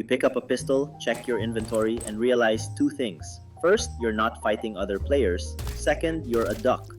pick up a pistol, check your inventory, and realize two things. First, you're not fighting other players. Second, you're a duck.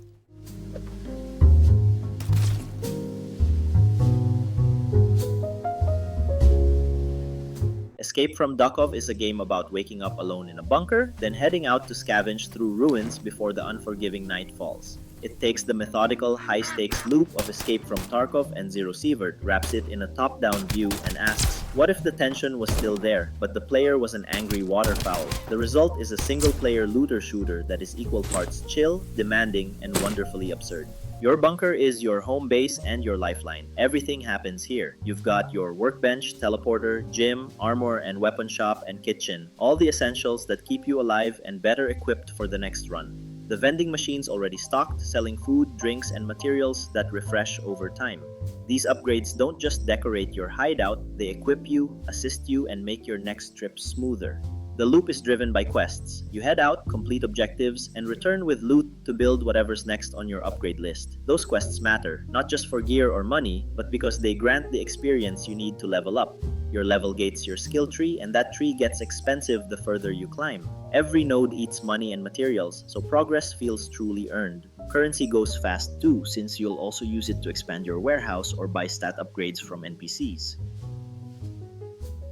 Escape from Duckov is a game about waking up alone in a bunker, then heading out to scavenge through ruins before the unforgiving night falls. It takes the methodical, high-stakes loop of Escape from Tarkov and Zero Sievert, wraps it in a top-down view, and asks, what if the tension was still there, but the player was an angry waterfowl? The result is a single-player looter-shooter that is equal parts chill, demanding, and wonderfully absurd. Your bunker is your home base and your lifeline. Everything happens here. You've got your workbench, teleporter, gym, armor and weapon shop, and kitchen. All the essentials that keep you alive and better equipped for the next run. The vending machines already stocked, selling food, drinks, and materials that refresh over time. These upgrades don't just decorate your hideout, they equip you, assist you, and make your next trip smoother. The loop is driven by quests. You head out, complete objectives, and return with loot to build whatever's next on your upgrade list. Those quests matter, not just for gear or money, but because they grant the experience you need to level up. Your level gates your skill tree, and that tree gets expensive the further you climb. Every node eats money and materials, so progress feels truly earned. Currency goes fast too, since you'll also use it to expand your warehouse or buy stat upgrades from NPCs.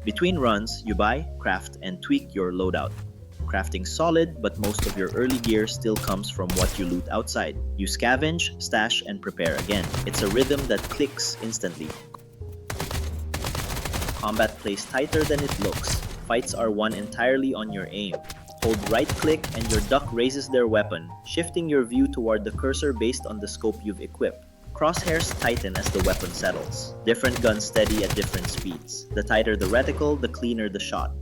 Between runs, you buy, craft, and tweak your loadout. Crafting's solid, but most of your early gear still comes from what you loot outside. You scavenge, stash, and prepare again. It's a rhythm that clicks instantly. Combat plays tighter than it looks. Fights are won entirely on your aim. Hold right-click and your duck raises their weapon, shifting your view toward the cursor based on the scope you've equipped. Crosshairs tighten as the weapon settles. Different guns steady at different speeds. The tighter the reticle, the cleaner the shot.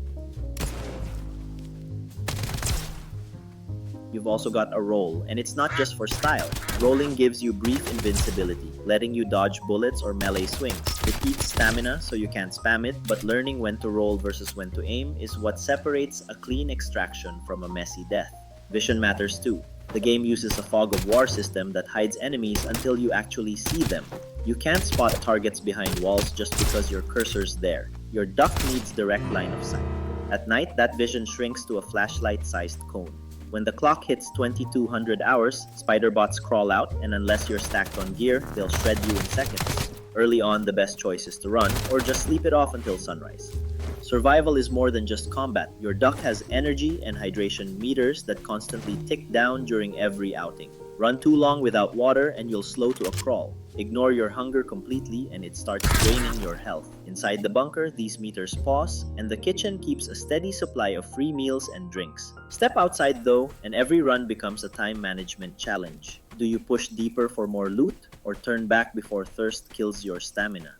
You've also got a roll, and it's not just for style. Rolling gives you brief invincibility, letting you dodge bullets or melee swings. It eats stamina, so you can't spam it, but learning when to roll versus when to aim is what separates a clean extraction from a messy death. Vision matters too. The game uses a fog of war system that hides enemies until you actually see them. You can't spot targets behind walls just because your cursor's there. Your duck needs direct line of sight. At night, that vision shrinks to a flashlight-sized cone. When the clock hits 2200 hours, spiderbots crawl out, and unless you're stacked on gear, they'll shred you in seconds. Early on, the best choice is to run, or just sleep it off until sunrise. Survival is more than just combat. Your duck has energy and hydration meters that constantly tick down during every outing. Run too long without water and you'll slow to a crawl. Ignore your hunger completely and it starts draining your health. Inside the bunker, these meters pause, and the kitchen keeps a steady supply of free meals and drinks. Step outside though, and every run becomes a time management challenge. Do you push deeper for more loot, or turn back before thirst kills your stamina?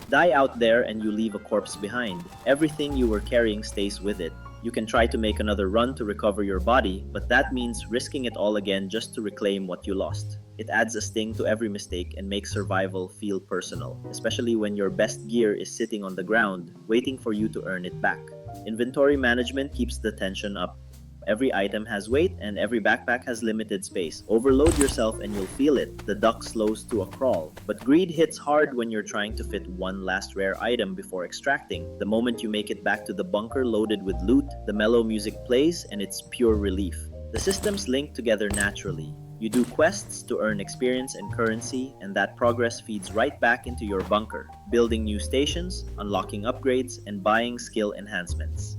Die out there and you leave a corpse behind. Everything you were carrying stays with it. You can try to make another run to recover your body, but that means risking it all again just to reclaim what you lost. It adds a sting to every mistake and makes survival feel personal, especially when your best gear is sitting on the ground, waiting for you to earn it back. Inventory management keeps the tension up. Every item has weight and every backpack has limited space. Overload yourself and you'll feel it. The duck slows to a crawl. But greed hits hard when you're trying to fit one last rare item before extracting. The moment you make it back to the bunker loaded with loot, the mellow music plays and it's pure relief. The systems link together naturally. You do quests to earn experience and currency, and that progress feeds right back into your bunker, building new stations, unlocking upgrades, and buying skill enhancements.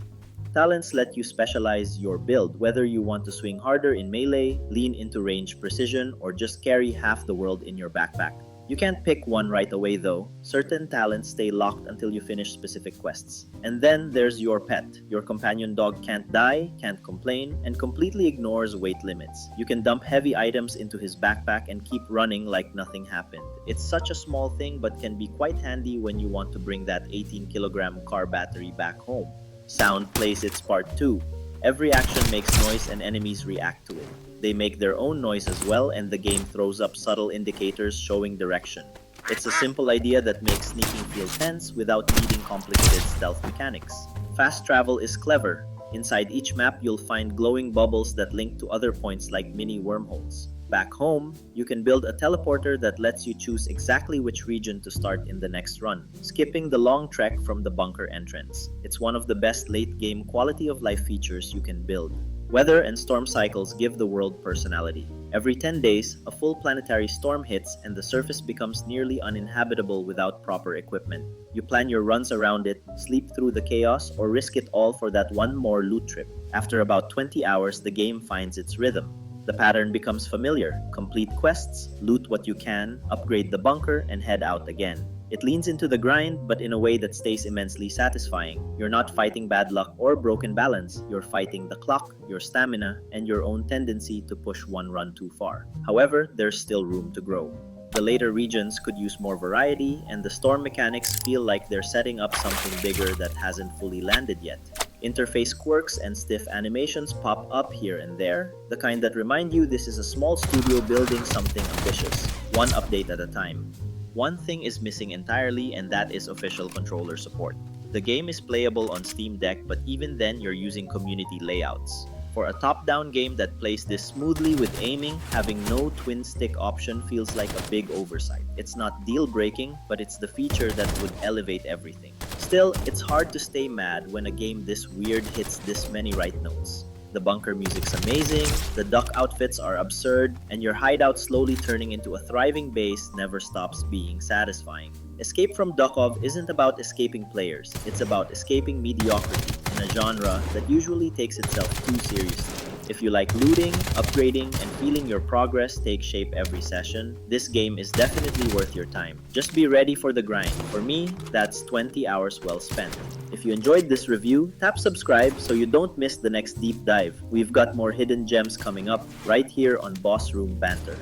Talents let you specialize your build, whether you want to swing harder in melee, lean into range precision, or just carry half the world in your backpack. You can't pick one right away though. Certain talents stay locked until you finish specific quests. And then there's your pet. Your companion dog can't die, can't complain, and completely ignores weight limits. You can dump heavy items into his backpack and keep running like nothing happened. It's such a small thing but can be quite handy when you want to bring that 18-kilogram car battery back home. Sound plays its part too. Every action makes noise and enemies react to it. They make their own noise as well, and the game throws up subtle indicators showing direction. It's a simple idea that makes sneaking feel tense without needing complicated stealth mechanics. Fast travel is clever. Inside each map, you'll find glowing bubbles that link to other points like mini wormholes. Back home, you can build a teleporter that lets you choose exactly which region to start in the next run, skipping the long trek from the bunker entrance. It's one of the best late-game quality of life features you can build. Weather and storm cycles give the world personality. Every 10 days, a full planetary storm hits and the surface becomes nearly uninhabitable without proper equipment. You plan your runs around it, sleep through the chaos, or risk it all for that one more loot trip. After about 20 hours, the game finds its rhythm. The pattern becomes familiar. Complete quests, loot what you can, upgrade the bunker, and head out again. It leans into the grind, but in a way that stays immensely satisfying. You're not fighting bad luck or broken balance. You're fighting the clock, your stamina, and your own tendency to push one run too far. However, there's still room to grow. The later regions could use more variety, and the storm mechanics feel like they're setting up something bigger that hasn't fully landed yet. Interface quirks and stiff animations pop up here and there, the kind that remind you this is a small studio building something ambitious, one update at a time. One thing is missing entirely, and that is official controller support. The game is playable on Steam Deck, but even then you're using community layouts. For a top-down game that plays this smoothly with aiming, having no twin stick option feels like a big oversight. It's not deal-breaking, but it's the feature that would elevate everything. Still, it's hard to stay mad when a game this weird hits this many right notes. The bunker music's amazing, the duck outfits are absurd, and your hideout slowly turning into a thriving base never stops being satisfying. Escape from Duckov isn't about escaping players, it's about escaping mediocrity in a genre that usually takes itself too seriously. If you like looting, upgrading, and feeling your progress take shape every session, this game is definitely worth your time. Just be ready for the grind. For me, that's 20 hours well spent. If you enjoyed this review, tap subscribe so you don't miss the next deep dive. We've got more hidden gems coming up right here on Boss Room Banter.